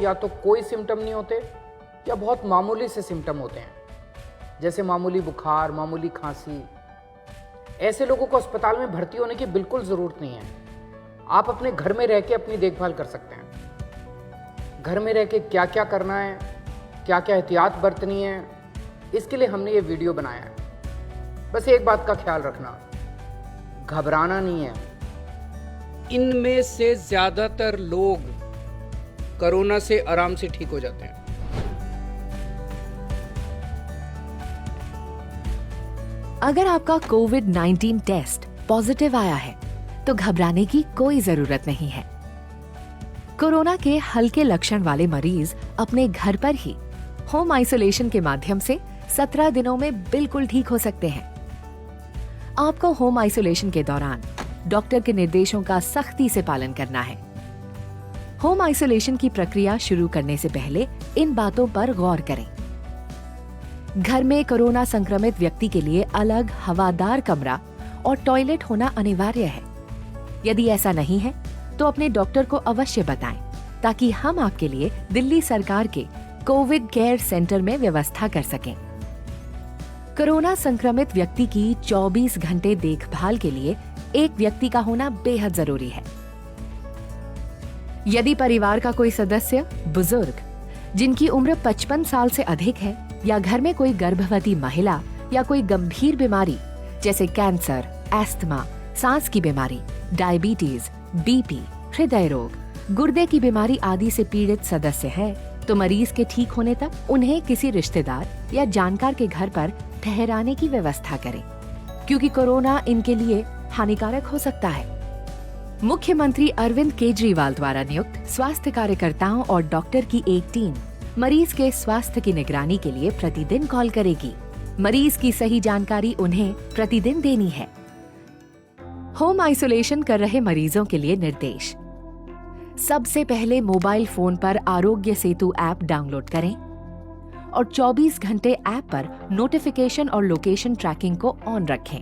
या तो कोई सिम्टम नहीं होते या बहुत मामूली से सिम्टम होते हैं, जैसे मामूली बुखार, मामूली खांसी। ऐसे लोगों को अस्पताल में भर्ती होने की बिल्कुल ज़रूरत नहीं है। आप अपने घर में रह के अपनी देखभाल कर सकते हैं। घर में रह के क्या क्या करना है, क्या क्या एहतियात बरतनी है, इसके लिए हमने ये वीडियो बनाया है। बस एक बात का ख्याल रखना, घबराना नहीं है। इनमें से ज़्यादातर लोग कोरोना से आराम से ठीक हो जाते हैं। अगर आपका कोविड-19 टेस्ट पॉजिटिव आया है तो घबराने की कोई जरूरत नहीं है। कोरोना के हल्के लक्षण वाले मरीज अपने घर पर ही होम आइसोलेशन के माध्यम से 17 दिनों में बिल्कुल ठीक हो सकते हैं। आपको होम आइसोलेशन के दौरान डॉक्टर के निर्देशों का सख्ती से पालन करना है। होम आइसोलेशन की प्रक्रिया शुरू करने से पहले इन बातों पर गौर करें। घर में कोरोना संक्रमित व्यक्ति के लिए अलग हवादार कमरा और टॉयलेट होना अनिवार्य है। यदि ऐसा नहीं है तो अपने डॉक्टर को अवश्य बताएं ताकि हम आपके लिए दिल्ली सरकार के कोविड केयर सेंटर में व्यवस्था कर सकें। कोरोना संक्रमित व्यक्ति की 24 घंटे देखभाल के लिए एक व्यक्ति का होना बेहद जरूरी है। यदि परिवार का कोई सदस्य बुजुर्ग जिनकी उम्र 55 साल से अधिक है या घर में कोई गर्भवती महिला या कोई गंभीर बीमारी जैसे कैंसर, एस्थमा, सांस की बीमारी, डायबिटीज, बीपी, हृदय रोग, गुर्दे की बीमारी आदि से पीड़ित सदस्य है तो मरीज के ठीक होने तक उन्हें किसी रिश्तेदार या जानकार के घर पर ठहराने की व्यवस्था करें, क्योंकि कोरोना इनके लिए हानिकारक हो सकता है। मुख्यमंत्री अरविंद केजरीवाल द्वारा नियुक्त स्वास्थ्य कार्यकर्ताओं और डॉक्टर की एक टीम मरीज के स्वास्थ्य की निगरानी के लिए प्रतिदिन कॉल करेगी। मरीज की सही जानकारी उन्हें प्रतिदिन देनी है। होम आइसोलेशन कर रहे मरीजों के लिए निर्देश। सबसे पहले मोबाइल फोन पर आरोग्य सेतु ऐप डाउनलोड करें और 24 घंटे ऐप पर नोटिफिकेशन और लोकेशन ट्रैकिंग को ऑन रखें।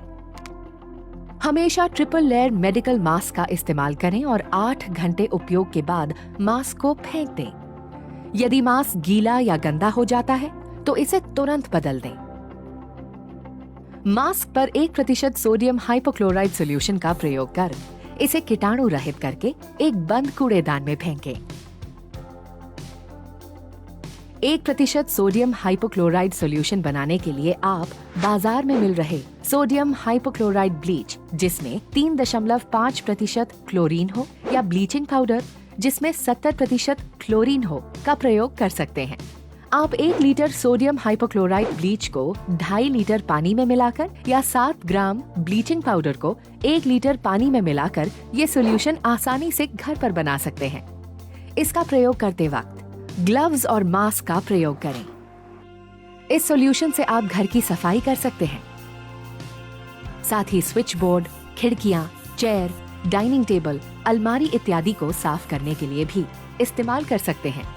हमेशा ट्रिपल लेयर मेडिकल मास्क का इस्तेमाल करें और 8 घंटे उपयोग के बाद मास्क को फेंक दें। यदि मास्क गीला या गंदा हो जाता है तो इसे तुरंत बदल दें। मास्क पर 1% सोडियम हाइपोक्लोराइड सॉल्यूशन का प्रयोग कर इसे कीटाणु रहित करके एक बंद कूड़ेदान में फेंकें। 1% सोडियम हाइपोक्लोराइड सॉल्यूशन बनाने के लिए आप बाजार में मिल रहे सोडियम हाइपोक्लोराइड ब्लीच जिसमें 3.5% क्लोरीन हो या ब्लीचिंग पाउडर जिसमें 70% क्लोरीन हो का प्रयोग कर सकते हैं। आप 1 लीटर सोडियम हाइपोक्लोराइड ब्लीच को 2.5 लीटर पानी में मिलाकर या 7 ग्राम ब्लीचिंग पाउडर को 1 लीटर पानी में मिलाकर ये सॉल्यूशन आसानी से घर पर बना सकते हैं। इसका प्रयोग करते वक्त ग्लव्स और मास्क का प्रयोग करें। इस सॉल्यूशन से आप घर की सफाई कर सकते हैं। साथ ही स्विच बोर्ड, खिड़कियां, चेयर, डाइनिंग टेबल, अलमारी इत्यादि को साफ करने के लिए भी इस्तेमाल कर सकते हैं।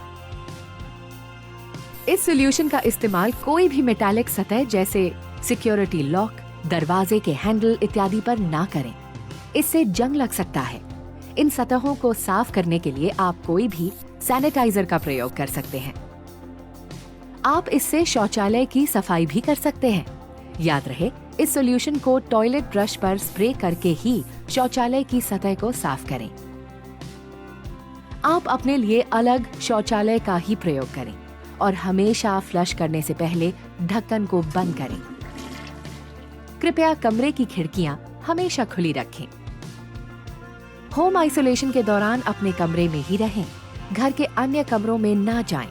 इस सॉल्यूशन का इस्तेमाल कोई भी मेटालिक सतह जैसे सिक्योरिटी लॉक, दरवाजे के हैंडल इत्यादि पर ना करें। इससे जंग लग सकता है। इन सतहों को साफ करने के लिए आप कोई भी सैनिटाइजर का प्रयोग कर सकते हैं। आप इससे शौचालय की सफाई भी कर सकते हैं। याद रहे, इस सॉल्यूशन को टॉयलेट ब्रश पर स्प्रे करके ही शौचालय की सतह को साफ करें। आप अपने लिए अलग शौचालय का ही प्रयोग करें और हमेशा फ्लश करने से पहले ढक्कन को बंद करें। कृपया कमरे की खिड़कियां हमेशा खुली रखें। होम आइसोलेशन के दौरान अपने कमरे में ही रहें, घर के अन्य कमरों में ना जाएं।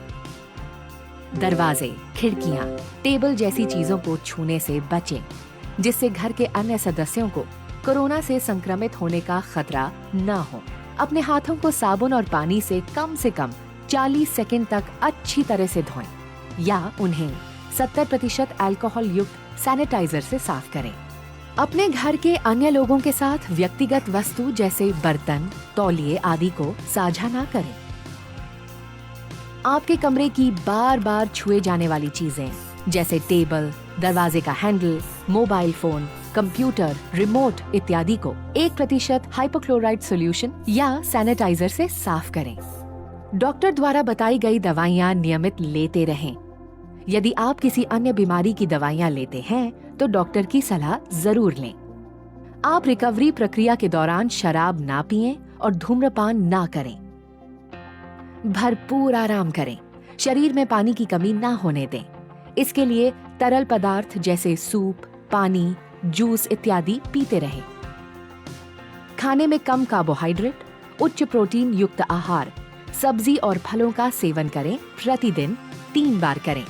दरवाजे, खिड़कियां, टेबल जैसी चीजों को छूने से बचें, जिससे घर के अन्य सदस्यों को कोरोना से संक्रमित होने का खतरा न हो। अपने हाथों को साबुन और पानी से कम 40 सेकंड तक अच्छी तरह से धोएं या उन्हें 70% अल्कोहल युक्त सैनिटाइजर से साफ करें। अपने घर के अन्य लोगों के साथ व्यक्तिगत वस्तु जैसे बर्तन, तौलिए आदि को साझा ना करें। आपके कमरे की बार बार छुए जाने वाली चीजें जैसे टेबल, दरवाजे का handle, mobile phone, computer, remote इत्यादि को 1% हाइपोक्लोराइड सॉल्यूशन या सैनिटाइजर से साफ करें। डॉक्टर द्वारा बताई गई दवाइयां नियमित लेते रहें। यदि आप किसी अन्य बीमारी की दवाइयां लेते हैं तो डॉक्टर की सलाह जरूर लें। आप रिकवरी प्रक्रिया के दौरान शराब ना पिएं और धूम्रपान ना करें। भरपूर आराम करें। शरीर में पानी की कमी ना होने दें। इसके लिए तरल पदार्थ जैसे सूप, पानी, जूस इत्यादि पीते रहें। खाने में कम कार्बोहाइड्रेट, उच्च प्रोटीन युक्त आहार, सब्जी और फलों का सेवन करें। प्रतिदिन 3 बार करें।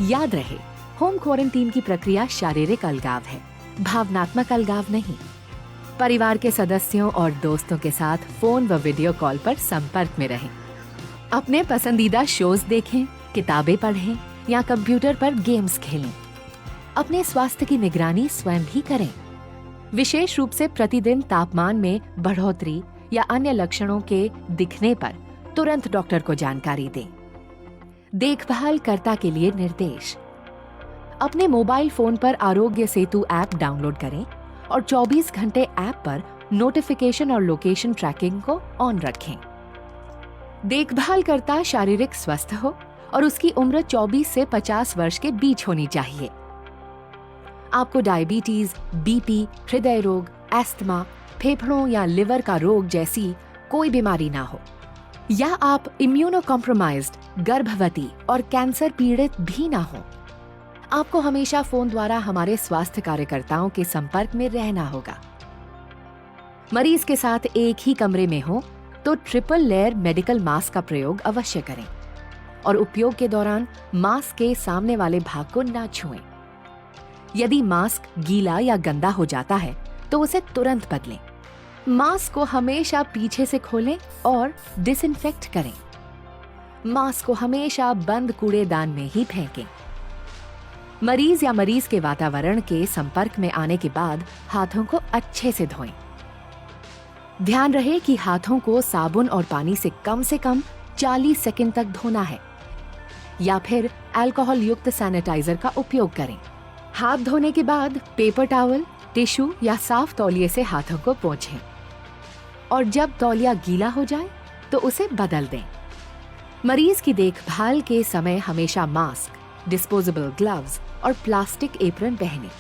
याद रहे, होम क्वारंटीन की प्रक्रिया शारीरिक अलगाव है, भावनात्मक अलगाव नहीं। परिवार के सदस्यों और दोस्तों के साथ फोन व वीडियो कॉल पर संपर्क में रहें। अपने पसंदीदा शोज देखें, किताबें पढ़ें या कंप्यूटर पर गेम्स खेलें। अपने स्वास्थ्य की निगरानी स्वयं भी करें। विशेष रूप से प्रतिदिन तापमान में बढ़ोतरी या अन्य लक्षणों के दिखने पर तुरंत डॉक्टर को जानकारी दें। देखभाल कर्ता के लिए निर्देश। अपने मोबाइल फोन पर आरोग्य सेतु ऐप डाउनलोड करें और 24 घंटे ऐप पर नोटिफिकेशन और लोकेशन ट्रैकिंग को ऑन रखें। देखभाल कर्ता शारीरिक स्वस्थ हो और उसकी उम्र 24 से 50 वर्ष के बीच होनी चाहिए। आपको डायबिटीज, बीपी, हृदय रोग, एस्थमा, फेफड़ों या लिवर का रोग जैसी कोई बीमारी ना हो, या आप इम्यूनो कॉम्प्रोमाइज्ड, गर्भवती और कैंसर पीड़ित भी ना हो। आपको हमेशा फोन द्वारा हमारे स्वास्थ्य कार्यकर्ताओं के संपर्क में रहना होगा। मरीज के साथ एक ही कमरे में हो तो ट्रिपल लेयर मेडिकल मास्क का प्रयोग अवश्य करें और उपयोग के दौरान मास्क के सामने वाले भाग को ना छुएं। यदि मास्क गीला या गंदा हो जाता है तो उसे तुरंत बदलें। मास्क को हमेशा पीछे से खोलें और डिसइंफेक्ट करें। मास्क को हमेशा बंद कूड़ेदान में ही फेंकें। मरीज या मरीज के वातावरण के संपर्क में आने के बाद हाथों को अच्छे से धोएं। ध्यान रहे कि हाथों को साबुन और पानी से कम 40 सेकंड तक धोना है या फिर अल्कोहल युक्त सैनिटाइजर का उपयोग करें। हाथ धोने के बाद पेपर टॉवल, टिश्यू या साफ तौलिए से हाथों को पोंछें और जब तौलिया गीला हो जाए तो उसे बदल दें। मरीज की देखभाल के समय हमेशा मास्क, डिस्पोजेबल ग्लव्स और प्लास्टिक एप्रन पहनें।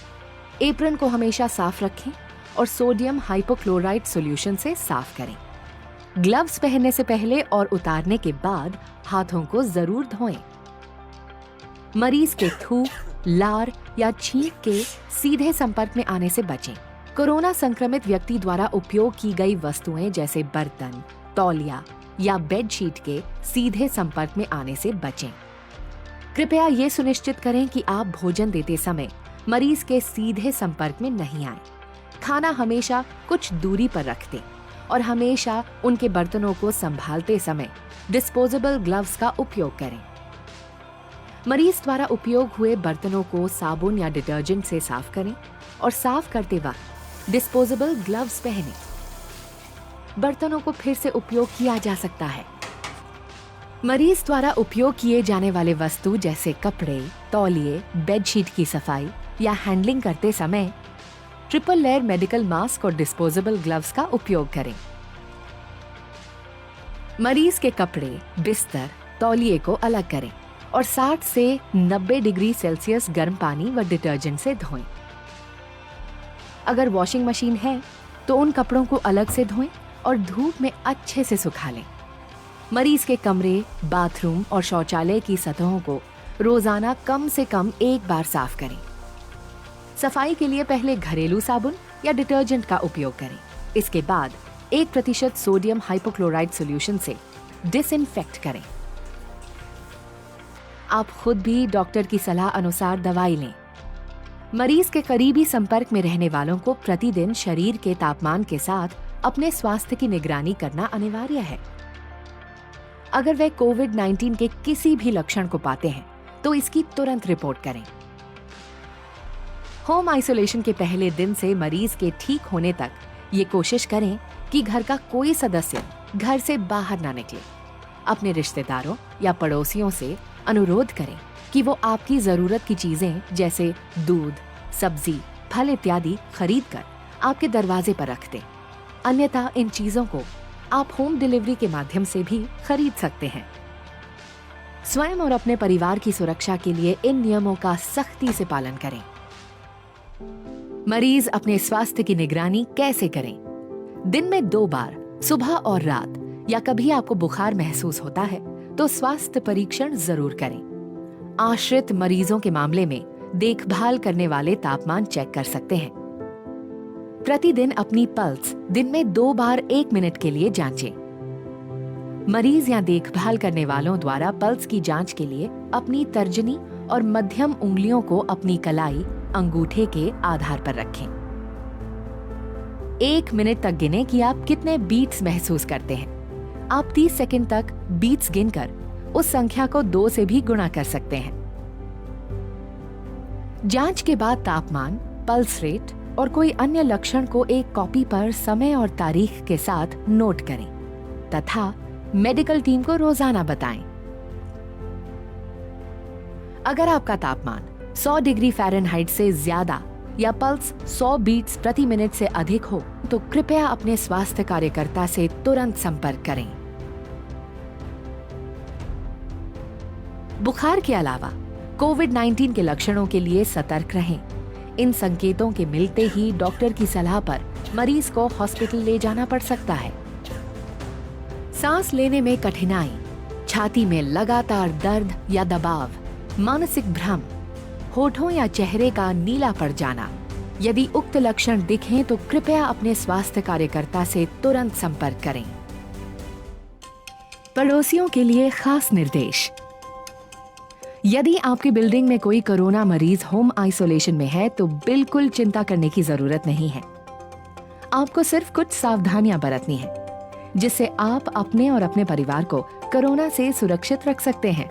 एप्रन को हमेशा साफ रखें और सोडियम हाइपोक्लोराइड सॉल्यूशन से साफ करें। ग्लव्स पहनने से पहले और उतारने के बाद हाथों को जरूर धोएं। मरीज के थूक, लार या छींक के सीधे संपर्क में आने से बचें। कोरोना संक्रमित व्यक्ति द्वारा उपयोग की गई वस्तुएं जैसे बर्तन, तौलिया या बेडशीट के सीधे संपर्क में आने से बचें। कृपया ये सुनिश्चित करें कि आप भोजन देते समय मरीज के सीधे संपर्क में नहीं आए। खाना हमेशा कुछ दूरी पर रख दें और हमेशा उनके बर्तनों को संभालते समय डिस्पोजेबल ग्लव्स का उपयोग करें। मरीज द्वारा उपयोग हुए बर्तनों को साबुन या डिटर्जेंट से साफ करें और साफ करते वक्त डिस्पोजेबल ग्लव्स पहनें। बर्तनों को फिर से उपयोग किया जा सकता है। मरीज द्वारा उपयोग किए जाने वाले वस्तु जैसे कपड़े, तौलिए, बेडशीट की सफाई या हैंडलिंग करते समय ट्रिपल लेयर मेडिकल मास्क और डिस्पोजेबल ग्लव्स का उपयोग करें। मरीज के कपड़े, बिस्तर, तौलिए को अलग करें और 60 से 90 डिग्री सेल्सियस गर्म पानी व डिटर्जेंट से धोएं। अगर वॉशिंग मशीन है तो उन कपड़ों को अलग से धोएं और धूप में अच्छे से सुखा लें। मरीज के कमरे, बाथरूम और शौचालय की सतहों को रोजाना कम से कम 1 बार साफ करें। सफाई के लिए पहले घरेलू साबुन या डिटर्जेंट का उपयोग करें। इसके बाद 1% सोडियम हाइपोक्लोराइड सॉल्यूशन से डिसइंफेक्ट करें। आप खुद भी डॉक्टर की सलाह अनुसार दवाई लें। मरीज के करीबी संपर्क में रहने वालों को प्रतिदिन शरीर के तापमान के साथ अपने स्वास्थ्य की निगरानी करना अनिवार्य है। अगर वे कोविड-19 के किसी भी लक्षण को पाते हैं तो इसकी तुरंत रिपोर्ट करें। होम आइसोलेशन के पहले दिन से मरीज के ठीक होने तक ये कोशिश करें कि घर का कोई सदस्य घर से बाहर ना निकले। अपने रिश्तेदारों या पड़ोसियों से अनुरोध करें कि वो आपकी जरूरत की चीजें जैसे दूध, सब्जी, फल इत्यादि खरीद कर आपके दरवाजे पर रख दें। अन्यथा इन चीजों को आप होम डिलीवरी के माध्यम से भी खरीद सकते हैं। स्वयं और अपने परिवार की सुरक्षा के लिए इन नियमों का सख्ती से पालन करें। मरीज अपने स्वास्थ्य की निगरानी कैसे करें? दिन में 2 बार, सुबह और रात, या कभी आपको बुखार महसूस होता है तो स्वास्थ्य परीक्षण जरूर करें। आश्रित मरीजों के मामले में देखभाल करने वाले तापमान चेक कर सकते हैं। प्रतिदिन अपनी पल्स दिन में 2 बार 1 मिनट के लिए जांचें। मरीज या देखभाल करने वालों द्वारा पल्स की जांच के लिए अपनी तर्जनी और मध्यम उंगलियों को अपनी कलाई, अंगूठे के आधार पर रखें। 1 मिनट तक गिने कि आप कितने बीट्स महसूस करते हैं। आप 30 सेकंड तक बीट्स गिनकर उस संख्या को 2 से भी गुणा कर सकते हैं। जांच के बाद तापमान, पल्स रेट और कोई अन्य लक्षण को एक कॉपी पर समय और तारीख के साथ नोट करें तथा मेडिकल टीम को रोजाना बताएं। अगर आपका तापमान 100 डिग्री फ़ारेनहाइट से ज्यादा या पल्स 100 बीट्स प्रति मिनट से अधिक हो तो कृपया अपने स्वास्थ्य कार्यकर्ता से तुरंत संपर्क करें। बुखार के अलावा कोविड-19 के लक्षणों के लिए सतर्क रहें। इन संकेतों के मिलते ही डॉक्टर की सलाह पर मरीज को हॉस्पिटल ले जाना पड़ सकता है। सांस लेने में कठिनाई, छाती में लगातार दर्द या दबाव, मानसिक भ्रम, होठों या चेहरे का नीला पड़ जाना, यदि उक्त लक्षण दिखें तो कृपया अपने स्वास्थ्य कार्यकर्ता से तुरंत संपर्क करें। पड़ोसियों के लिए खास निर्देश। यदि आपकी बिल्डिंग में कोई कोरोना मरीज होम आइसोलेशन में है तो बिल्कुल चिंता करने की जरूरत नहीं है। आपको सिर्फ कुछ सावधानियां बरतनी है जिससे आप अपने और अपने परिवार को कोरोना से सुरक्षित रख सकते हैं।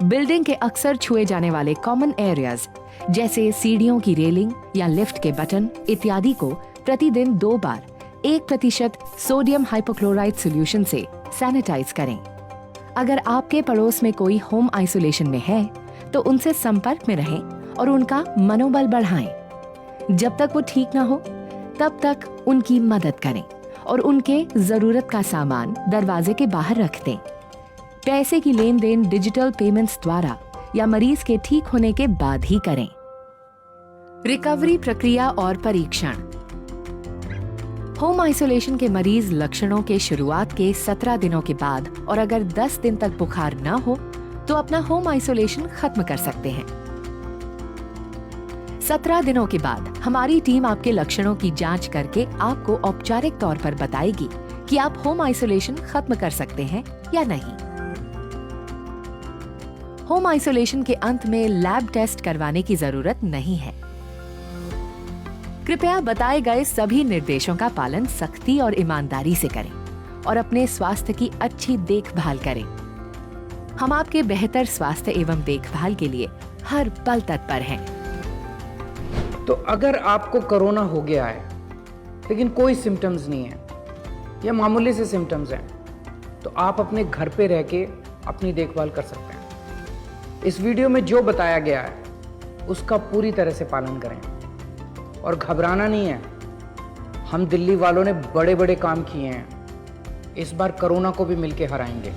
बिल्डिंग के अक्सर छुए जाने वाले कॉमन एरियाज जैसे सीढ़ियों की रेलिंग या लिफ्ट के बटन इत्यादि को प्रतिदिन 2 बार 1% सोडियम हाइपोक्लोराइड सॉल्यूशन से सैनिटाइज करें। अगर आपके पड़ोस में कोई होम आइसोलेशन में है तो उनसे संपर्क में रहें और उनका मनोबल बढ़ाएं। जब तक वो ठीक ना हो तब तक उनकी मदद करें और उनके जरूरत का सामान दरवाजे के बाहर रख दें। पैसे की लेन देन डिजिटल पेमेंट्स द्वारा या मरीज के ठीक होने के बाद ही करें। रिकवरी प्रक्रिया और परीक्षण। होम आइसोलेशन के मरीज लक्षणों के शुरुआत के 17 दिनों के बाद और अगर 10 दिन तक बुखार न हो तो अपना होम आइसोलेशन खत्म कर सकते हैं। 17 दिनों के बाद हमारी टीम आपके लक्षणों की जांच करके आपको औपचारिक तौर पर बताएगी कि आप होम आइसोलेशन खत्म कर सकते हैं या नहीं। होम आइसोलेशन के अंत में लैब टेस्ट करवाने की जरूरत नहीं है। कृपया बताए गए सभी निर्देशों का पालन सख्ती और ईमानदारी से करें और अपने स्वास्थ्य की अच्छी देखभाल करें। हम आपके बेहतर स्वास्थ्य एवं देखभाल के लिए हर पल तत्पर हैं। तो अगर आपको कोरोना हो गया है लेकिन कोई सिम्टम्स नहीं है या मामूली से सिम्टम्स हैं तो आप अपने घर पे रह के अपनी देखभाल कर सकते हैं। इस वीडियो में जो बताया गया है उसका पूरी तरह से पालन करें और घबराना नहीं है। हम दिल्ली वालों ने बड़े बड़े काम किए हैं, इस बार कोरोना को भी मिलके हराएंगे।